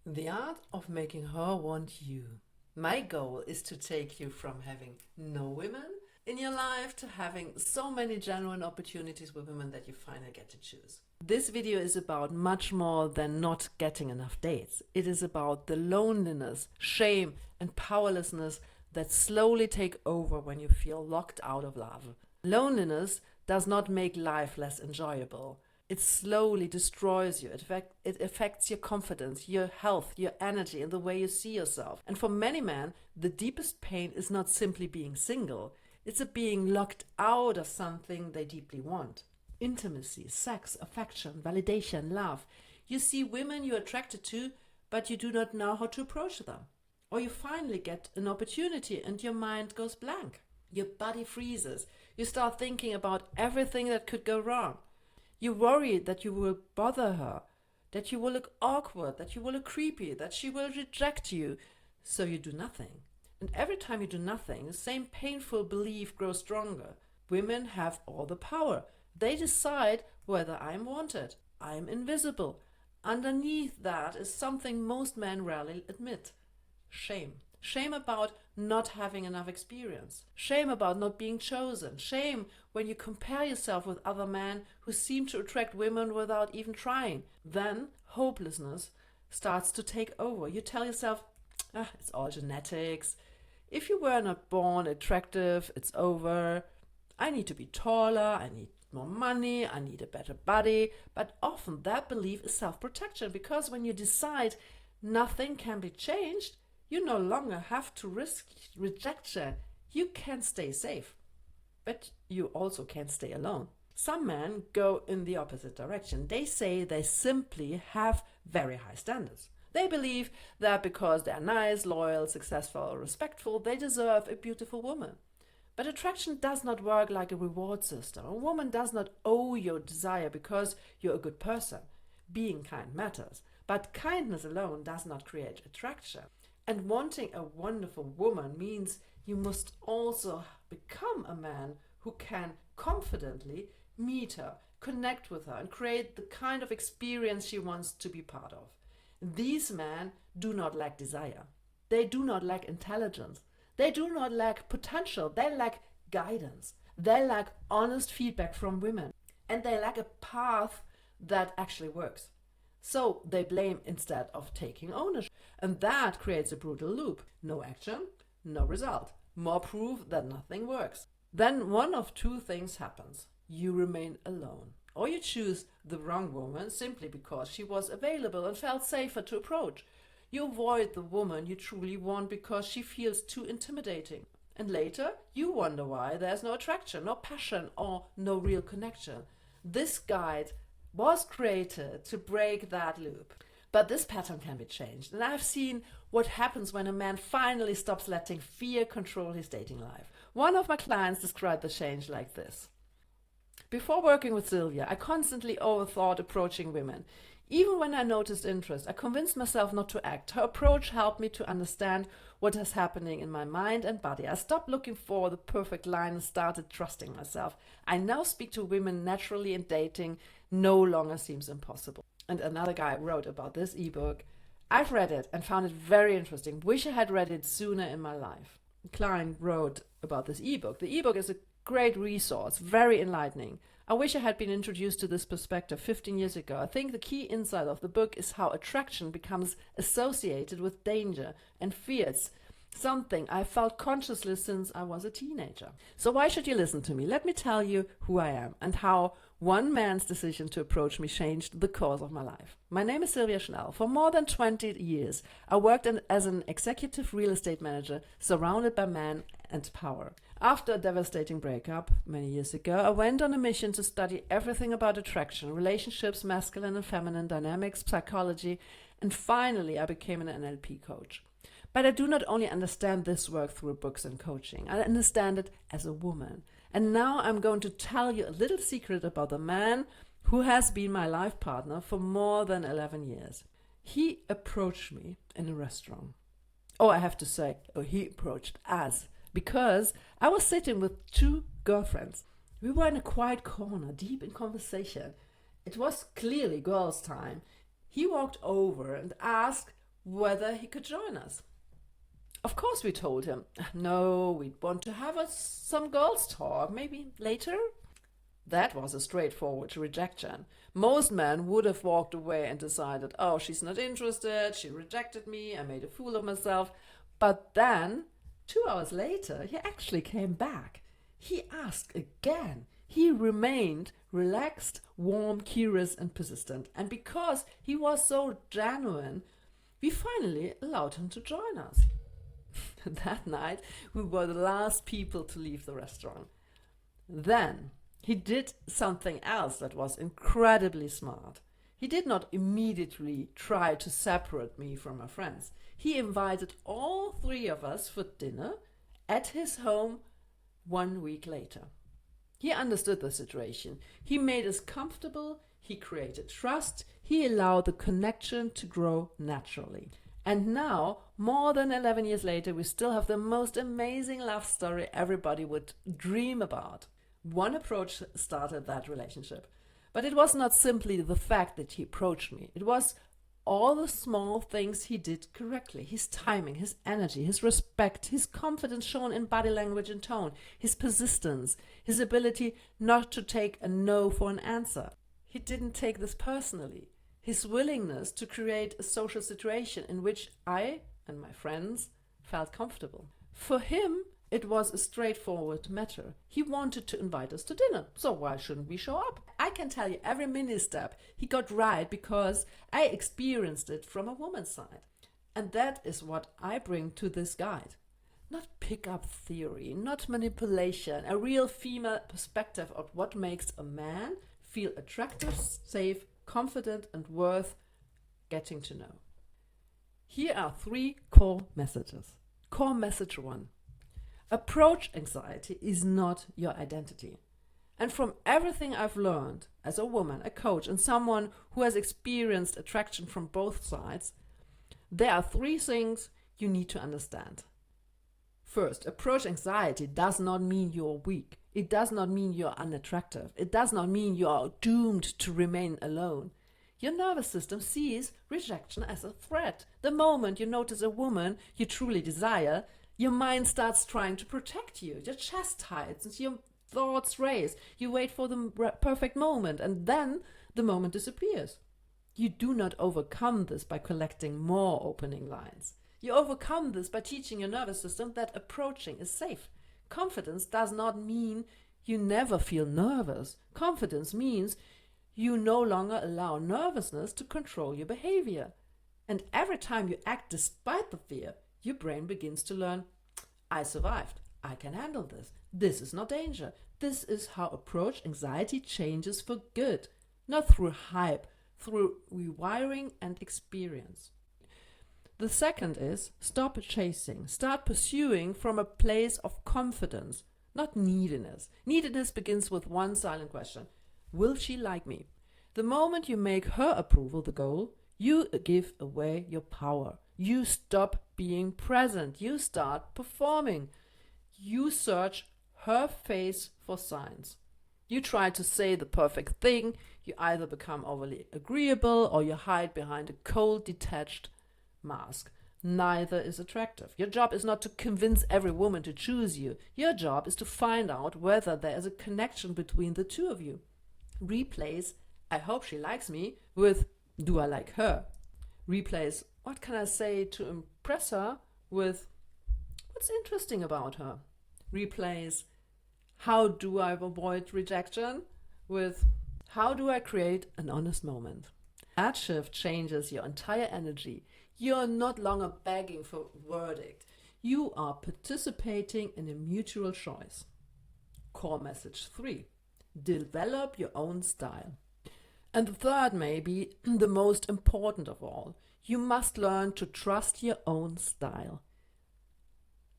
The art of making her want you. My goal is to take you from having no women in your life to having so many genuine opportunities with women that you finally get to choose. This video is about much more than not getting enough dates. It is about the loneliness, shame, and powerlessness that slowly take over when you feel locked out of love. Loneliness does not make life less enjoyable. It slowly destroys you. It affects your confidence, your health, your energy, and the way you see yourself. And for many men, the deepest pain is not simply being single. It's a being locked out of something they deeply want. Intimacy, sex, affection, validation, love. You see women you're attracted to, but you do not know how to approach them. Or you finally get an opportunity and your mind goes blank. Your body freezes. You start thinking about everything that could go wrong. You worry that you will bother her, that you will look awkward, that you will look creepy, that she will reject you. So you do nothing. And every time you do nothing, the same painful belief grows stronger. Women have all the power. They decide whether I'm wanted. I'm invisible. Underneath that is something most men rarely admit. Shame. Shame about not having enough experience. Shame about not being chosen. Shame when you compare yourself with other men who seem to attract women without even trying. Then hopelessness starts to take over. You tell yourself, it's all genetics. If you were not born attractive, it's over. I need to be taller. I need more money. I need a better body. But often that belief is self-protection, because when you decide nothing can be changed, you no longer have to risk rejection. You can stay safe, but you also can't stay alone. Some men go in the opposite direction. They say they simply have very high standards. They believe that because they're nice, loyal, successful, or respectful, they deserve a beautiful woman. But attraction does not work like a reward system. A woman does not owe your desire because you're a good person. Being kind matters, but kindness alone does not create attraction. And wanting a wonderful woman means you must also become a man who can confidently meet her, connect with her, and create the kind of experience she wants to be part of. These men do not lack desire. They do not lack intelligence. They do not lack potential. They lack guidance. They lack honest feedback from women. And they lack a path that actually works. So they blame instead of taking ownership. And that creates a brutal loop. No action, no result. More proof that nothing works. Then one of two things happens. You remain alone. Or you choose the wrong woman simply because she was available and felt safer to approach. You avoid the woman you truly want because she feels too intimidating. And later, you wonder why there's no attraction, no passion, or no real connection. This guide was created to break that loop. But this pattern can be changed. And I've seen what happens when a man finally stops letting fear control his dating life. One of my clients described the change like this. Before working with Sylvia, I constantly overthought approaching women. Even when I noticed interest, I convinced myself not to act. Her approach helped me to understand what is happening in my mind and body. I stopped looking for the perfect line and started trusting myself. I now speak to women naturally, and dating no longer seems impossible. And another guy wrote about this ebook. I've read it and found it very interesting. Wish I had read it sooner in my life. Klein wrote about this ebook. The ebook is a great resource, very enlightening. I wish I had been introduced to this perspective 15 years ago. I think the key insight of the book is how attraction becomes associated with danger and fears, something I felt consciously since I was a teenager. So why should you listen to me? Let me tell you who I am and how one man's decision to approach me changed the course of my life. My name is Sylvia Schnell. For more than 20 years, I worked as an executive real estate manager surrounded by men and power. After a devastating breakup many years ago, I went on a mission to study everything about attraction, relationships, masculine and feminine dynamics, psychology, and finally I became an NLP coach. But I do not only understand this work through books and coaching, I understand it as a woman. And now I'm going to tell you a little secret about the man who has been my life partner for more than 11 years. He approached me in a restaurant. I have to say, he approached us, because I was sitting with two girlfriends. We were in a quiet corner, deep in conversation. It was clearly girls' time. He walked over and asked whether he could join us. Of course, we told him, no, we want to have some girls' talk, maybe later. That was a straightforward rejection. Most men would have walked away and decided, oh, she's not interested, she rejected me, I made a fool of myself. But then, 2 hours later, he actually came back. He asked again. He remained relaxed, warm, curious, and persistent. And because he was so genuine, we finally allowed him to join us. That night, we were the last people to leave the restaurant. Then, he did something else that was incredibly smart. He did not immediately try to separate me from my friends. He invited all 3 of us for dinner at his home 1 week later. He understood the situation. He made us comfortable. He created trust. He allowed the connection to grow naturally. And now, more than 11 years later, we still have the most amazing love story everybody would dream about. One approach started that relationship. But it was not simply the fact that he approached me. It was all the small things he did correctly. His timing, his energy, his respect, his confidence shown in body language and tone, his persistence, his ability not to take a no for an answer. He didn't take this personally. His willingness to create a social situation in which I and my friends felt comfortable. For him, it was a straightforward matter. He wanted to invite us to dinner, so why shouldn't we show up? I can tell you every mini step he got right because I experienced it from a woman's side. And that is what I bring to this guide. Not pick-up theory, not manipulation, a real female perspective of what makes a man feel attractive, safe, confident, and worth getting to know. Here are 3 core messages. Core message 1. Approach anxiety is not your identity. And from everything I've learned as a woman, a coach, and someone who has experienced attraction from both sides, there are 3 things you need to understand. First, approach anxiety does not mean you're weak. It does not mean you're unattractive. It does not mean you are doomed to remain alone. Your nervous system sees rejection as a threat. The moment you notice a woman you truly desire, your mind starts trying to protect you. Your chest tightens, your thoughts race. You wait for the perfect moment, and then the moment disappears. You do not overcome this by collecting more opening lines. You overcome this by teaching your nervous system that approaching is safe. Confidence does not mean you never feel nervous. Confidence means you no longer allow nervousness to control your behavior. And every time you act despite the fear, your brain begins to learn, I survived. I can handle this. This is not danger. This is how approach anxiety changes for good. Not through hype, through rewiring and experience. The second is stop chasing. Start pursuing from a place of confidence, not neediness. Neediness begins with one silent question. Will she like me? The moment you make her approval the goal, you give away your power. You stop being present. You start performing. You search her face for signs. You try to say the perfect thing. You either become overly agreeable or you hide behind a cold, detached mask. Neither is attractive. Your job is not to convince every woman to choose you. Your job is to find out whether there is a connection between the two of you. Replace, I hope she likes me, with, do I like her? Replace, what can I say to impress her, with, what's interesting about her? Replace, how do I avoid rejection, with, how do I create an honest moment? That shift changes your entire energy. You're not longer begging for verdict. You are participating in a mutual choice. Core message 3. Develop your own style. And the third may be the most important of all. You must learn to trust your own style.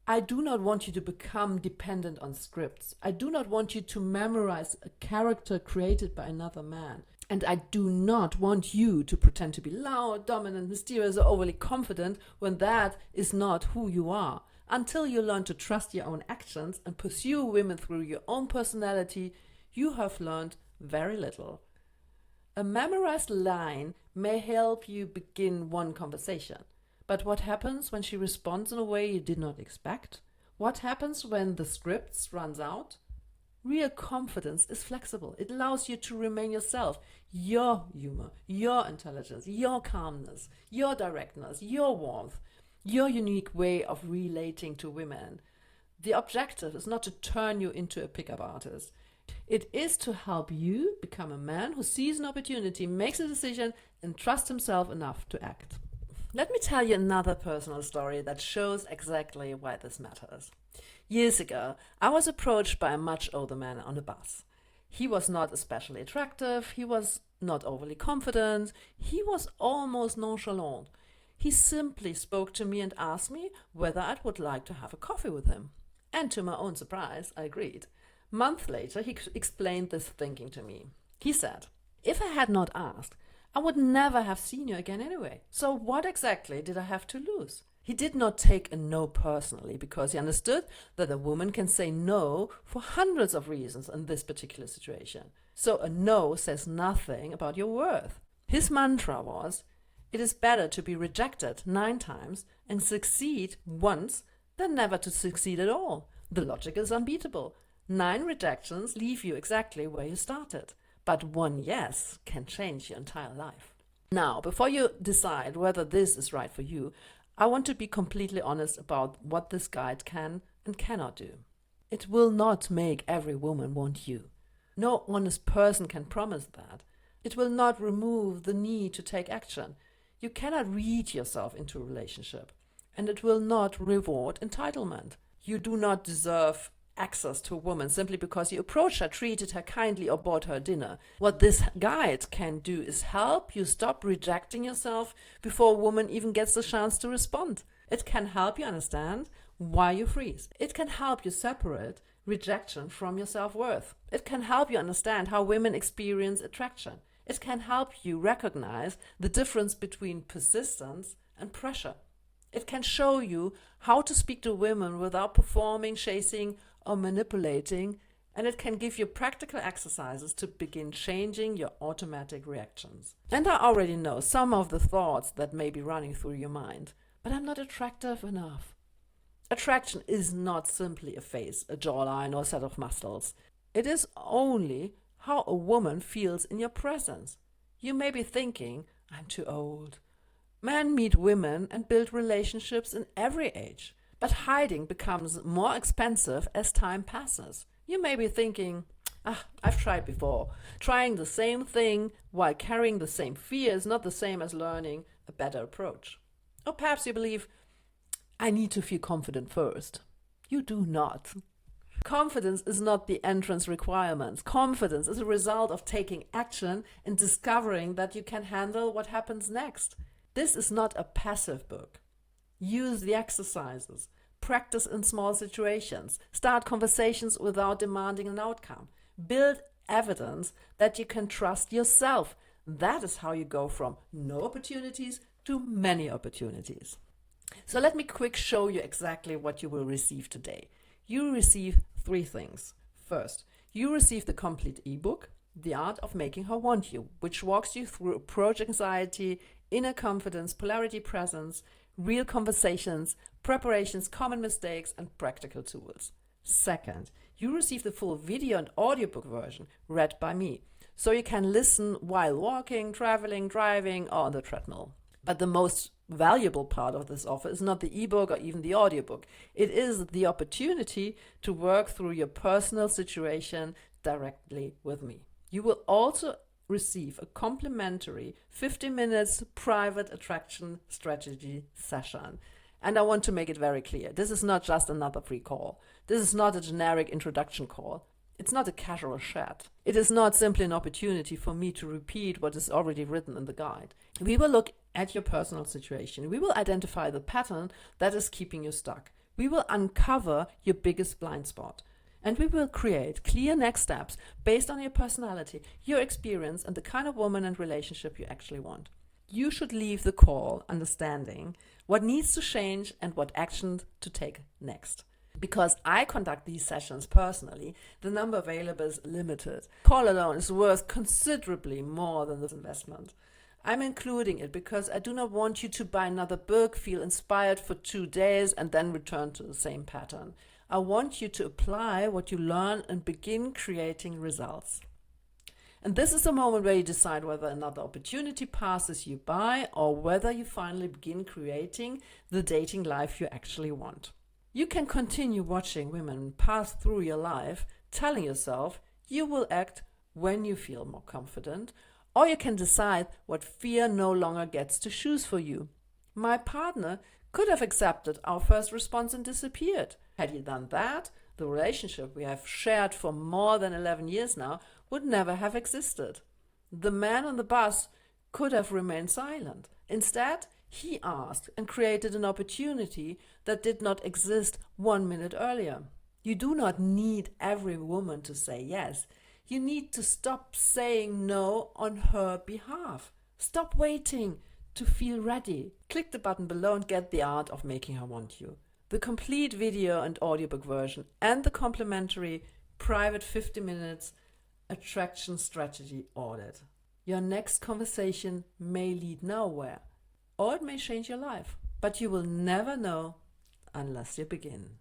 I do not want you to become dependent on scripts. I do not want you to memorize a character created by another man. And I do not want you to pretend to be loud, dominant, mysterious, or overly confident when that is not who you are. Until you learn to trust your own actions and pursue women through your own personality, you have learned very little. A memorized line may help you begin one conversation, But what happens when she responds in a way you did not expect? What happens when the scripts runs out? Real confidence is flexible. It allows you to remain yourself, your humor, your intelligence, your calmness, your directness, your warmth, your unique way of relating to women. The objective is not to turn you into a pickup artist. It is to help you become a man who sees an opportunity, makes a decision, and trusts himself enough to act. Let me tell you another personal story that shows exactly why this matters. Years ago, I was approached by a much older man on a bus. He was not especially attractive, he was not overly confident, he was almost nonchalant. He simply spoke to me and asked me whether I would like to have a coffee with him. And to my own surprise, I agreed. Months later, he explained this thinking to me. He said, "If I had not asked, I would never have seen you again anyway. So what exactly did I have to lose?" He did not take a no personally because he understood that a woman can say no for hundreds of reasons in this particular situation. So a no says nothing about your worth. His mantra was, "It is better to be rejected 9 times and succeed once than never to succeed at all." The logic is unbeatable. 9 rejections leave you exactly where you started, but 1 yes can change your entire life. Now, before you decide whether this is right for you, I want to be completely honest about what this guide can and cannot do. It will not make every woman want you. No honest person can promise that. It will not remove the need to take action. You cannot read yourself into a relationship, and it will not reward entitlement. You do not deserve access to a woman simply because you approached her, treated her kindly, or bought her dinner. What this guide can do is help you stop rejecting yourself before a woman even gets the chance to respond. It can help you understand why you freeze. It can help you separate rejection from your self-worth. It can help you understand how women experience attraction. It can help you recognize the difference between persistence and pressure. It can show you how to speak to women without performing, chasing, or manipulating, and it can give you practical exercises to begin changing your automatic reactions. And I already know some of the thoughts that may be running through your mind, but I'm not attractive enough. Attraction is not simply a face, a jawline, or a set of muscles. It is only how a woman feels in your presence. You may be thinking, "I'm too old." Men meet women and build relationships in every age. But hiding becomes more expensive as time passes. You may be thinking, I've tried before. Trying the same thing while carrying the same fear is not the same as learning a better approach. Or perhaps you believe, I need to feel confident first. You do not. Confidence is not the entrance requirement. Confidence is a result of taking action and discovering that you can handle what happens next. This is not a passive book. Use the exercises. Practice in small situations. Start conversations without demanding an outcome. Build evidence that you can trust yourself. That is how you go from no opportunities to many opportunities. So let me quick show you exactly what you will receive today. You will receive 3 things. First, you receive the complete ebook, The Art of Making Her Want You, which walks you through approach anxiety, inner confidence, polarity presence, real conversations, preparations, common mistakes, and practical tools. Second, you receive the full video and audiobook version read by me, so you can listen while walking, traveling, driving, or on the treadmill. But the most valuable part of this offer is not the ebook or even the audiobook. It is the opportunity to work through your personal situation directly with me. You will also receive a complimentary 50 minutes private attraction strategy session. And I want to make it very clear, this is not just another free call. This is not a generic introduction call. It's not a casual chat. It is not simply an opportunity for me to repeat what is already written in the guide. We will look at your personal situation. We will identify the pattern that is keeping you stuck. We will uncover your biggest blind spot. And we will create clear next steps based on your personality, your experience, and the kind of woman and relationship you actually want. You should leave the call understanding what needs to change and what action to take next. Because I conduct these sessions personally, the number available is limited. Call alone is worth considerably more than this investment. I'm including it because I do not want you to buy another book, feel inspired for 2 days, and then return to the same pattern. I want you to apply what you learn and begin creating results. And this is the moment where you decide whether another opportunity passes you by or whether you finally begin creating the dating life you actually want. You can continue watching women pass through your life, telling yourself you will act when you feel more confident, or you can decide what fear no longer gets to choose for you. My partner could have accepted our first response and disappeared. Had he done that, the relationship we have shared for more than 11 years now would never have existed. The man on the bus could have remained silent. Instead, he asked and created an opportunity that did not exist 1 minute earlier. You do not need every woman to say yes. You need to stop saying no on her behalf. Stop waiting to feel ready. Click the button below and get the art of making her want you. The complete video and audiobook version and the complimentary private 50 minutes attraction strategy audit. Your next conversation may lead nowhere, or it may change your life, but you will never know unless you begin.